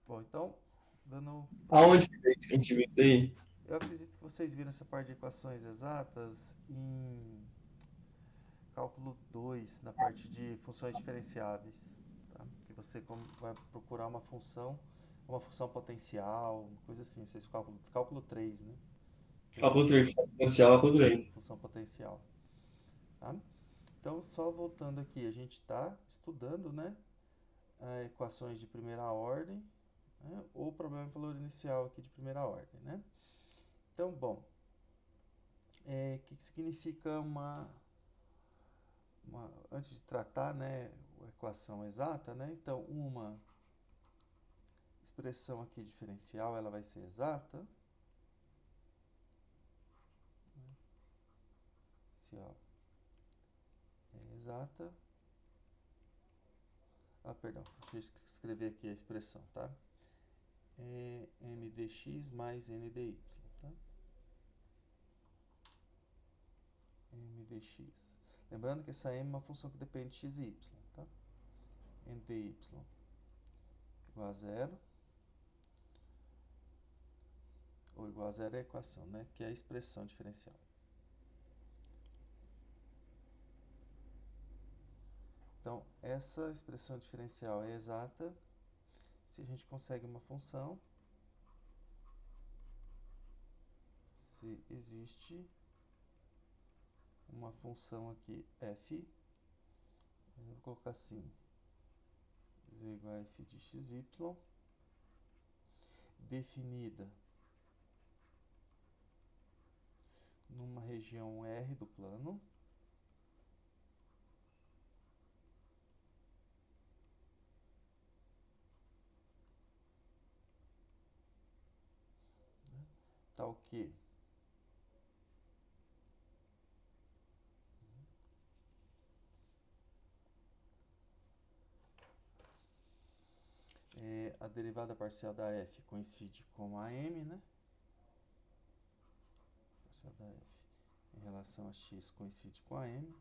Bom, então, dando Aonde que a gente viu isso aí? eu acredito que vocês viram essa parte de equações exatas em cálculo 2 na parte de funções diferenciáveis, tá? Que você vai procurar uma função potencial, uma coisa assim, vocês cálculo 3, né? Que é Cálculo 3, potencial, cálculo 3. função potencial, tá? Então, só voltando aqui, a gente está estudando, né, equações de primeira ordem, né, ou problema de valor inicial aqui de primeira ordem, né? Então, bom, que significa antes de tratar, né, a equação exata, né? Então, uma expressão aqui diferencial, ela vai ser exata, se ó, é exata. Ah, perdão, deixa eu escrever aqui a expressão, tá? É m dx mais n dy, tá? M dx. Lembrando que essa m é uma função que depende de x e y, tá? M dy igual a zero, ou igual a zero é a equação, né? Que é a expressão diferencial. Então, essa expressão diferencial é exata se a gente consegue uma função, se existe uma função aqui f, eu vou colocar assim, z igual a f de xy, definida numa região R do plano, tal que a derivada parcial da f coincide com a m, né? Parcial da f em relação a x coincide com a m,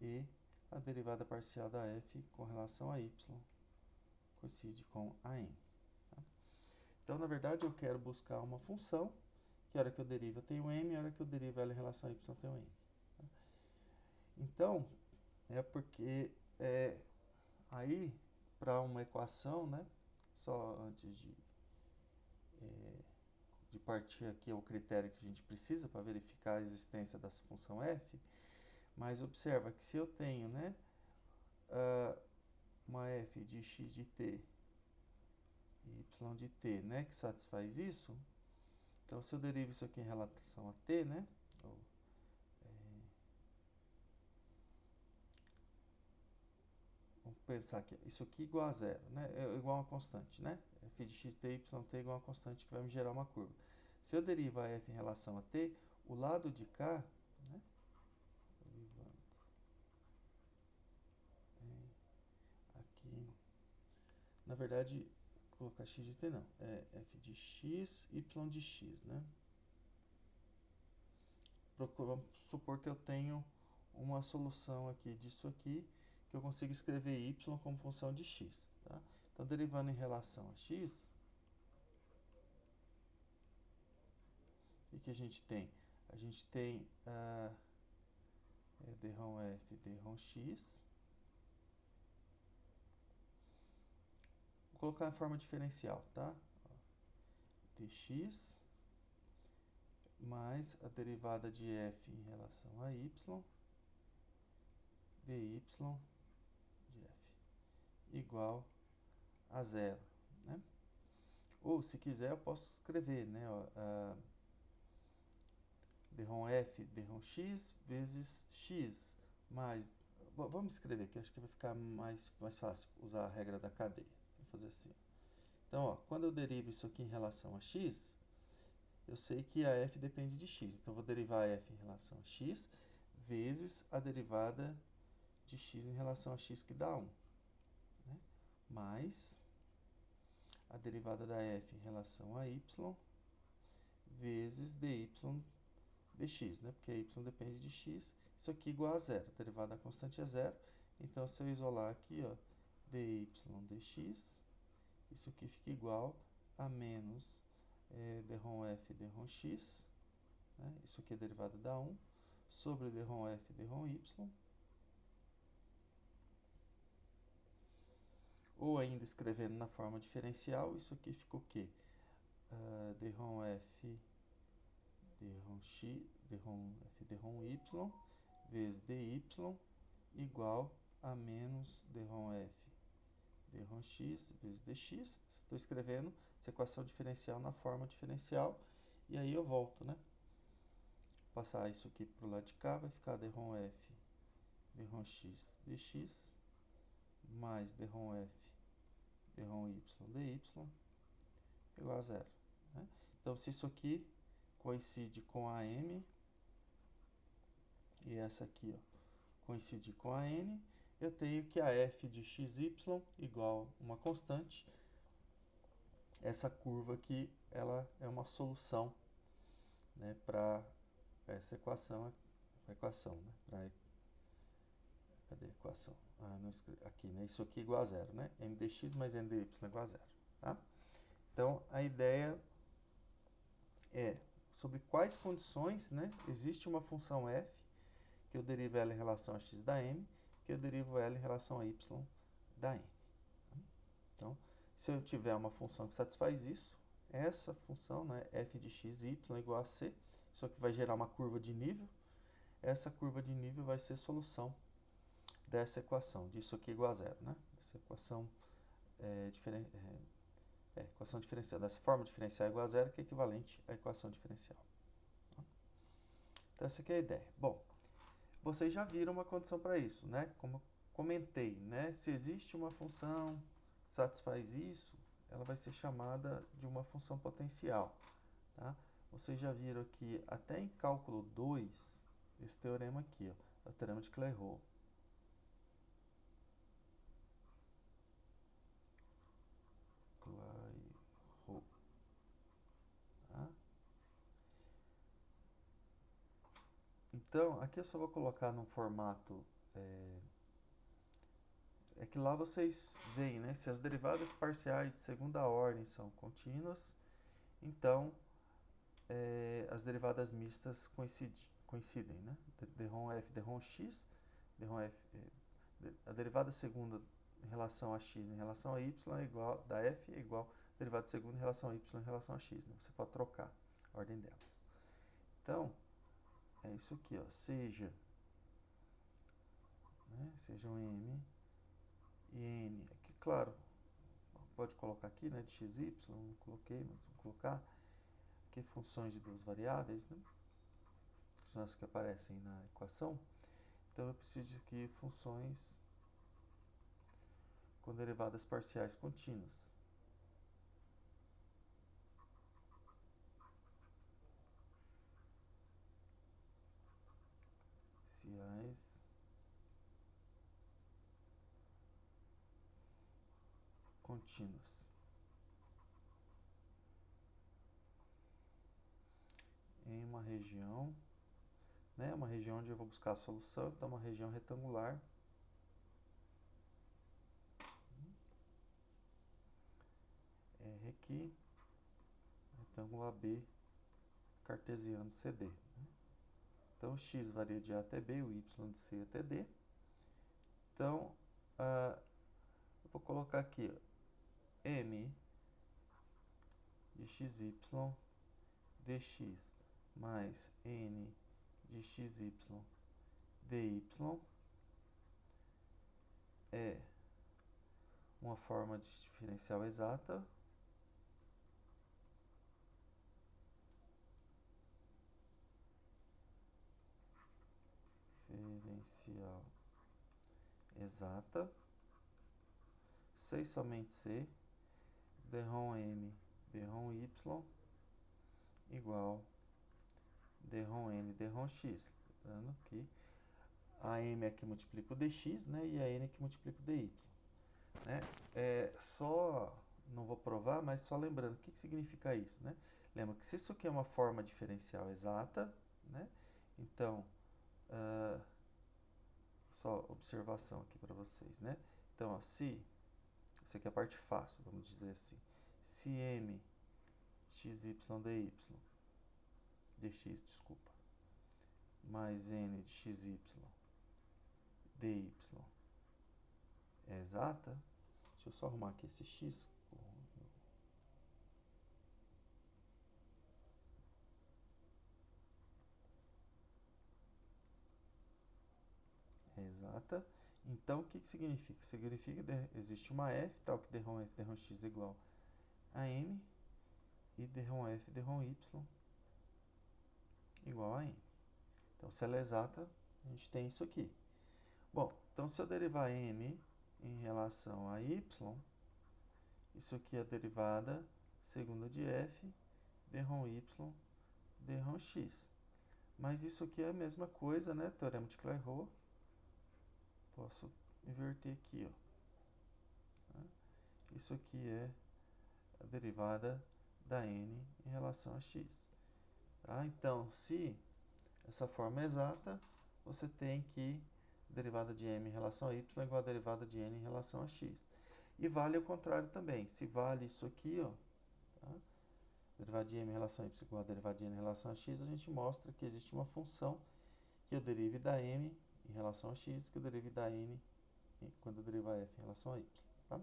e a derivada parcial da f com relação a y coincide com a n. Tá? Então, na verdade, eu quero buscar uma função que a hora que eu derivo eu tenho m, a hora que eu derivo ela em relação a y eu tenho m. Tá? Então, é porque aí, para uma equação, né, só antes de partir aqui ao critério que a gente precisa para verificar a existência dessa função f, mas observa que se eu tenho, né, uma f de x de t e y de t, né, que satisfaz isso, então se eu derivo isso aqui em relação a t, né, ou, vamos pensar que isso aqui é igual a zero, né, é igual a uma constante, né, f de x t e y t é igual a uma constante que vai me gerar uma curva. Se eu derivo a f em relação a t, o lado de cá, né, derivando aqui, na verdade, colocar x de t não, é f de x, y de x, né? Vamos supor que eu tenho uma solução aqui disso aqui, que eu consigo escrever y como função de x, tá? Então, derivando em relação a x, o que a gente tem? A gente tem d-ROM f, d-ROM x. Vou colocar a forma diferencial, tá? dx mais a derivada de f em relação a y, dy de f, igual a zero, né? Ou, se quiser, eu posso escrever, né, ó, d-ROM f, d-ROM x vezes x mais... Vamos escrever aqui, acho que vai ficar mais fácil usar a regra da cadeia. Vou fazer assim. Então, ó, quando eu derivo isso aqui em relação a x, eu sei que a f depende de x. Então, eu vou derivar a f em relação a x vezes a derivada de x em relação a x, que dá 1. Né? Mais a derivada da f em relação a y vezes dy dx, né? Porque y depende de x. Isso aqui é igual a zero. A derivada da constante é zero. Então, se eu isolar aqui, ó, dy dx isso aqui fica igual a menos dρm f dρm x, né? Isso aqui é derivada da 1, sobre dρm f dρm y, ou ainda escrevendo na forma diferencial, isso aqui fica o quê? Dρm f dρm x, dρm f dρm y, vezes dy, igual a menos dρm f dρm x vezes dx. Estou escrevendo essa equação diferencial na forma diferencial, e aí eu volto, né? Passar isso aqui para o lado de cá, vai ficar dρm f dρm x dx, mais dρm f dρm y dy, igual a zero, né? Então, se isso aqui coincide com a m, e essa aqui, ó, coincide com a n, eu tenho que a f de xy igual uma constante. Essa curva aqui, ela é uma solução, né, para essa equação, né? Cadê a equação? Não escrevi, aqui, né? Isso aqui é igual a zero, né? m dx mais m dy é igual a zero, tá? Então, a ideia é sobre quais condições, né, existe uma função f que eu derivo ela em relação a x da m, que eu derivo ela em relação a y da n. Então, se eu tiver uma função que satisfaz isso, essa função, né, f de x e y igual a c, isso aqui vai gerar uma curva de nível. Essa curva de nível vai ser solução dessa equação, disso aqui igual a zero, né? Essa equação equação diferencial, dessa forma diferencial igual a zero, que é equivalente à equação diferencial. Então, essa aqui é a ideia. Bom, vocês já viram uma condição para isso, né? Como eu comentei, né? Se existe uma função que satisfaz isso, ela vai ser chamada de uma função potencial, tá? Vocês já viram que até em cálculo 2, esse teorema aqui, ó, é o teorema de Clairaut. Tá? Então, aqui eu só vou colocar num formato... É que lá vocês veem, né? Se as derivadas parciais de segunda ordem são contínuas, então as derivadas mistas coincidem, né? Dρm f dρm x, dρm f, a derivada segunda em relação a x em relação a y é igual, da f é igual a derivada segunda em relação a y em relação a x, né? Você pode trocar a ordem delas. Então, é isso aqui, ó, seja, né, sejam m e n, aqui, claro, pode colocar aqui, né, de x, y, não coloquei, mas vou colocar aqui funções de duas variáveis, né, que são as que aparecem na equação. Então, eu preciso de funções com derivadas parciais contínuas. Parciais contínuas. Em uma região, né, uma região onde eu vou buscar a solução, então uma região retangular. R aqui, retângulo AB, cartesiano CD. Então, x varia de A até B, o y de C até D. Então, eu vou colocar aqui, ó, m de xy dx mais n de xy dy é uma forma de diferencial exata. Diferencial exata. C e somente C. Dρm m, dρm y igual dρm n, dρm x. Lembrando que a m é que multiplica o dx, né, e a n é que multiplica o dy. Né? Só, não vou provar, mas só lembrando, o que significa isso? Né? Lembra que se isso aqui é uma forma diferencial exata, né, então, só observação aqui para vocês, né? Então, ó, se Isso aqui é a parte fácil, vamos dizer assim. Se m xy dx, desculpa, mais n de xy dy é exata, deixa eu só arrumar aqui esse x. É exata. Então, o que significa? Significa que existe uma f, tal que dρm f dρx é igual a m, e dρm f dρy igual a n. Então, se ela é exata, a gente tem isso aqui. Bom, então se eu derivar m em relação a y, isso aqui é a derivada segunda de f, dρy, dρx. Mas isso aqui é a mesma coisa, né? Teorema de Clairaut. Posso inverter aqui, ó. Isso aqui é a derivada da n em relação a x. Tá? Então, se essa forma é exata, você tem que a derivada de m em relação a y é igual a derivada de n em relação a x. E vale o contrário também. Se vale isso aqui, ó, tá? Derivada de m em relação a y igual a derivada de n em relação a x, a gente mostra que existe uma função que eu derive da m em relação a x, que eu derive da n quando eu derivar f em relação a y. Tá?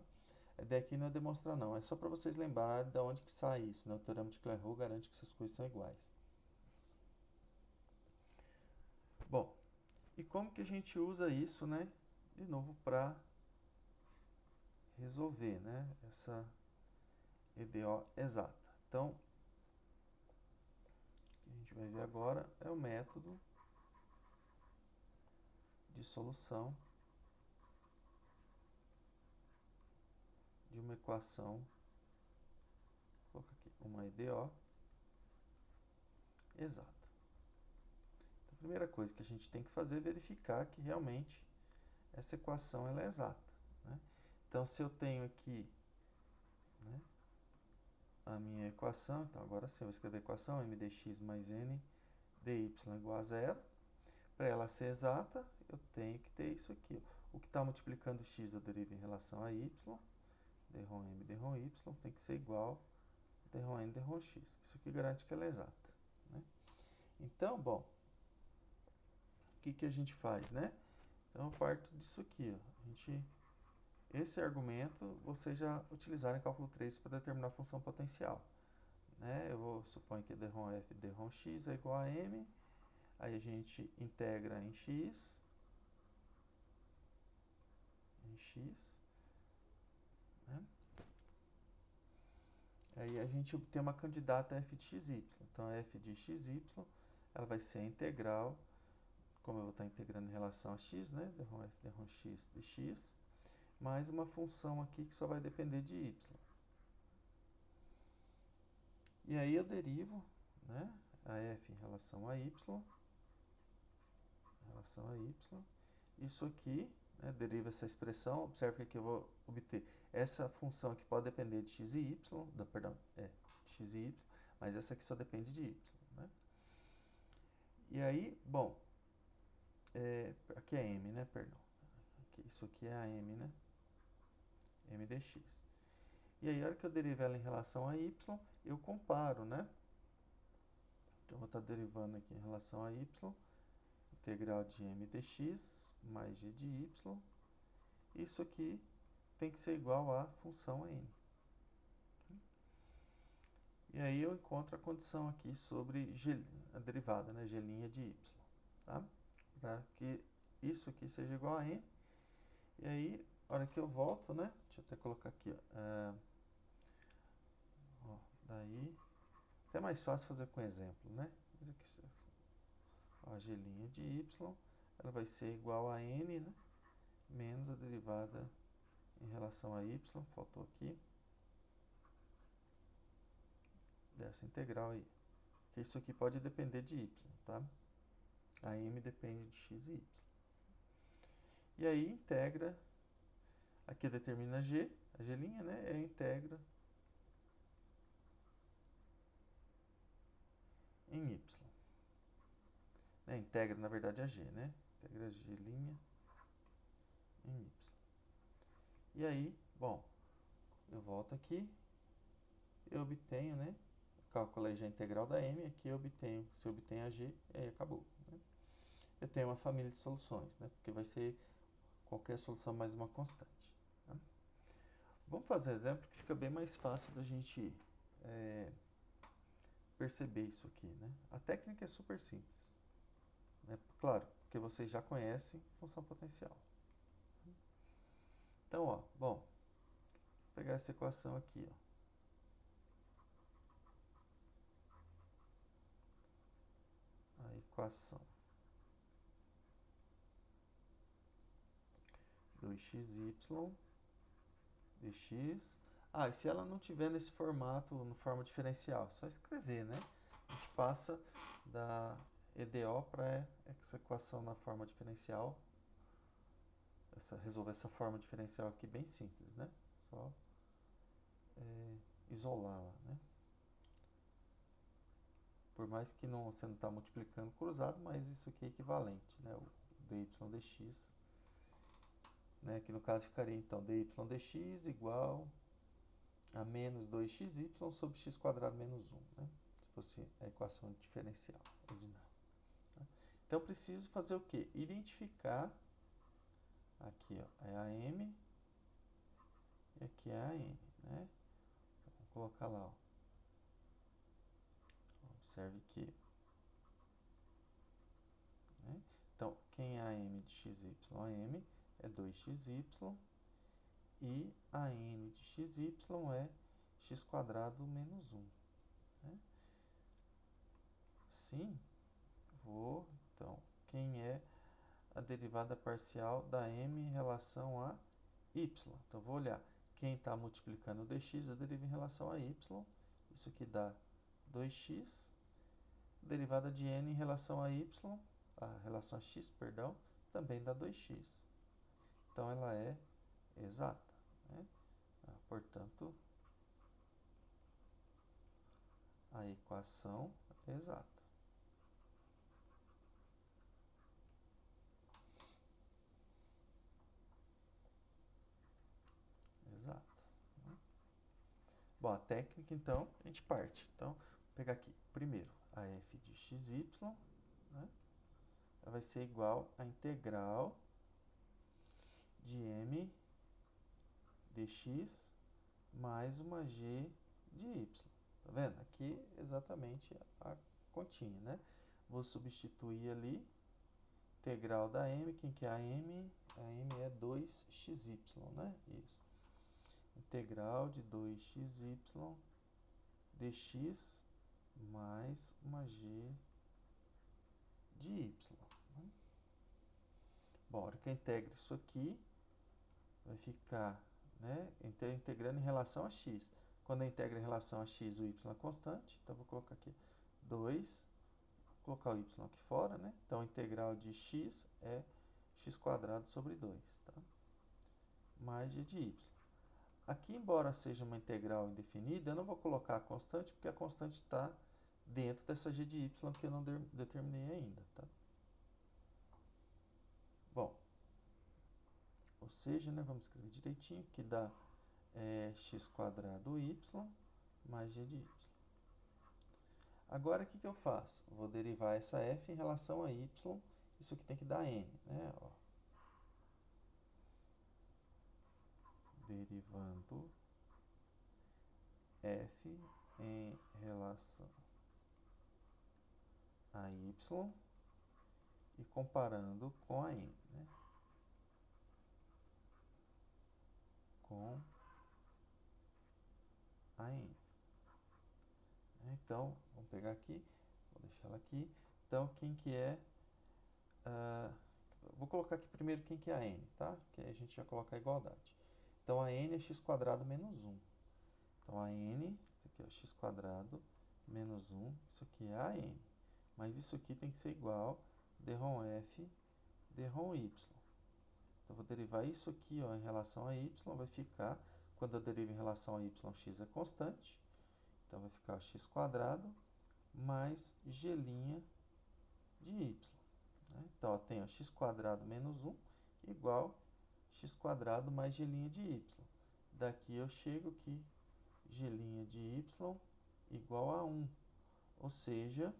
A ideia aqui não é demonstrar, não. É só para vocês lembrarem de onde que sai isso. Né? O teorema de Clairaut garante que essas coisas são iguais. Bom, e como que a gente usa isso, né? De novo, para resolver, né? Essa EDO exata. Então, o que a gente vai ver agora é o método de solução de uma equação, vou colocar aqui, uma EDO exata. Então, a primeira coisa que a gente tem que fazer é verificar que realmente essa equação ela é exata. Né? Então, se eu tenho aqui, né, a minha equação, então agora sim eu vou escrever a equação m dx mais n dy igual a zero. Para ela ser exata, eu tenho que ter isso aqui. Ó. O que está multiplicando x eu derivo em relação a y, dρm dρy tem que ser igual a dρn dρx. Isso aqui garante que ela é exata. Né? Então, bom, o que a gente faz, né? Então, eu parto disso aqui. Ó. Esse argumento vocês já utilizaram em cálculo 3 para determinar a função potencial. Né? Eu vou supor que dρm f dρx é igual a m. Aí a gente integra em x, né? Aí a gente obtém uma candidata f de xy. Então, a f de xy, ela vai ser a integral, como eu vou estar integrando em relação a x, né? dρm f dρx dx, mais uma função aqui que só vai depender de y. E aí eu derivo, né, a f em relação a y, isso aqui, né, deriva essa expressão, observe que eu vou obter essa função que pode depender de x e y, x e y, mas essa aqui só depende de y. Né? E aí, bom, aqui é m, né, perdão. Isso aqui é a m, né, m dx. E aí, a hora que eu derivo ela em relação a y, eu comparo, né? Então, eu vou estar derivando aqui em relação a y, integral de m dx mais g de y. Isso aqui tem que ser igual à função n. E aí eu encontro a condição aqui sobre a derivada, né, g' de y. Tá? Para que isso aqui seja igual a n. E aí, a hora que eu volto, né? Deixa eu até colocar aqui, ó. Daí, até mais fácil fazer com exemplo, né? A g' de y, ela vai ser igual a n, né? Menos a derivada em relação a y, faltou aqui, dessa integral aí. Porque isso aqui pode depender de y, tá? A m depende de x e y. E aí, integra, aqui determina g, a g', né? Integra em y. Integra, na verdade, a g, né? Integra g' em y. E aí, bom, eu volto aqui, eu obtenho, né? Calculei já a integral da m, aqui eu obtenho, se eu obtenho a g, aí acabou. Né? Eu tenho uma família de soluções, né? Porque vai ser qualquer solução mais uma constante. Tá? Vamos fazer um exemplo que fica bem mais fácil da gente perceber isso aqui, né? A técnica é super simples, né? Claro, porque vocês já conhecem função potencial. Então, ó, bom, vou pegar essa equação aqui, ó. A equação 2xy dx. Ah, e se ela não tiver nesse formato, no forma diferencial, é só escrever, né? A gente passa da EDO para essa equação na forma diferencial. Resolver essa forma diferencial aqui bem simples, né? Só isolá-la, né? Por mais que não, você não está multiplicando cruzado, mas isso aqui é equivalente, né? O dy dx, né? Que no caso ficaria então dy dx igual a menos 2xy sobre x quadrado menos 1, né? Se fosse a equação diferencial ordinária. Tá? Então eu preciso fazer o quê? Identificar, aqui ó, é a m e aqui é a n, né? Então, vamos colocar lá, ó. Observe que, né? Então, quem é a m de xy? A m é 2xy e a n de xy é x quadrado menos 1. Né? Sim, então, quem é a derivada parcial da m em relação a y? Então, vou olhar, quem está multiplicando o dx, eu derivo em relação a y, isso aqui dá 2x, derivada de n em relação a y, a relação a x, perdão, também dá 2x. Então, ela é exata, né? Portanto, a equação é exata. Exato. Bom, a técnica, então, a gente parte. Então, vou pegar aqui, primeiro, a f de xy, né? Ela vai ser igual à integral de m dx mais uma g de y. Tá vendo? Aqui, exatamente a continha, né? Vou substituir ali, integral da m, quem que é a m? A m é 2xy, né? Isso. Integral de 2xy dx mais uma g de y. Bom, a hora que eu integro isso aqui, vai ficar, né, integrando em relação a x. Quando eu integro em relação a x, o y é constante, então vou colocar aqui 2, vou colocar o y aqui fora, né? Então, a integral de x é x quadrado sobre 2, tá? Mais g de y. Aqui, embora seja uma integral indefinida, eu não vou colocar a constante, porque a constante está dentro dessa g de y que eu não determinei ainda, tá? Bom, ou seja, né, vamos escrever direitinho, que dá x quadrado y mais g de y. Agora, o que eu faço? Vou derivar essa f em relação a y, isso aqui tem que dar n, né? Ó. Derivando f em relação a y e comparando com a n, né? Com a n. Então, vamos pegar aqui, vou deixar ela aqui. Então, quem que é... vou colocar aqui primeiro quem que é a n, tá? Que aí a gente já coloca a igualdade. Então, a n é x quadrado menos 1. Então, a n, isso aqui é x quadrado menos 1, isso aqui é a n. Mas isso aqui tem que ser igual dρ f dρ y. Então, eu vou derivar isso aqui, ó, em relação a y, vai ficar, quando eu derivo em relação a y, x é constante. Então, vai ficar x quadrado mais g' de y. Né? Então, eu tenho x quadrado menos 1 igual x quadrado mais g' de y. Daqui eu chego que g' de y igual a 1. Ou seja,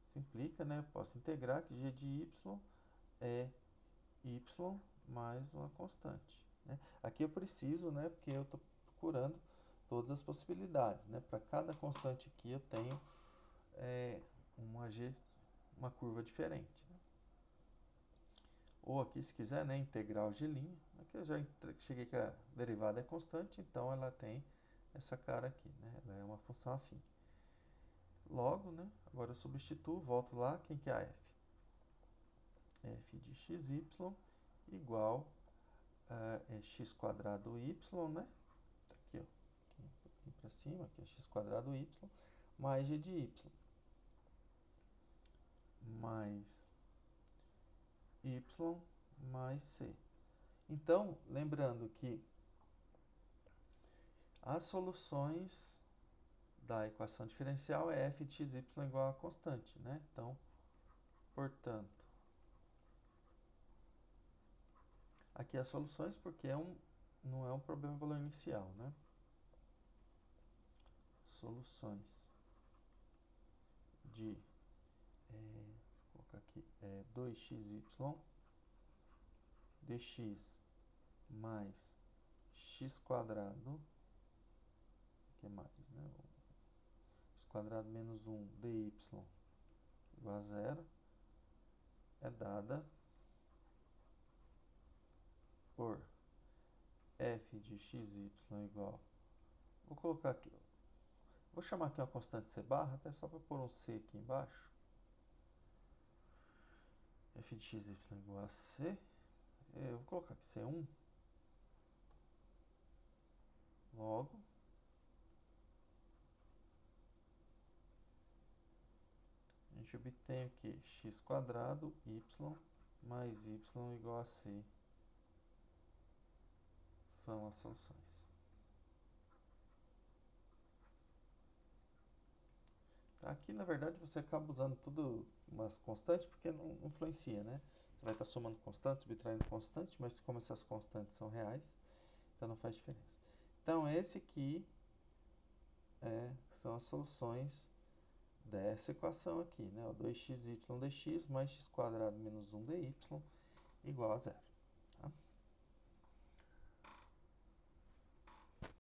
simplifica, né? Eu posso integrar que g de y é y mais uma constante, né? Aqui eu preciso, né? Porque eu estou procurando todas as possibilidades, né? Para cada constante aqui eu tenho uma curva diferente, né? Ou aqui, se quiser, né, integral g'. Aqui eu já cheguei que a derivada é constante, então ela tem essa cara aqui, né? Ela é uma função afim. Logo, né, agora eu substituo, volto lá, quem que é a f? F de xy igual a x² y, né? Tá aqui, ó. Aqui para cima, aqui é x² y, mais g de y. Mais y mais c. Então, lembrando que as soluções da equação diferencial é f de xy igual a constante, né? Então, portanto, aqui as soluções, porque não é um problema valor inicial, né? Soluções de, vou colocar aqui, 2xy dx mais x², que é mais, né? x² menos 1 dy igual a 0, é dada por f de xy igual, vou colocar aqui, vou chamar aqui uma constante c barra, até só para pôr um c aqui embaixo. F de xy igual a c, eu vou colocar aqui c1, logo, a gente obtém o que? x² y mais y igual a c são as soluções. Aqui, na verdade, você acaba usando tudo umas constantes, porque não influencia, né? Você vai estar somando constantes, subtraindo constantes, mas como essas constantes são reais, então não faz diferença. Então, esse aqui são as soluções dessa equação aqui, né? O 2xy dx mais x² menos 1 dy igual a 0.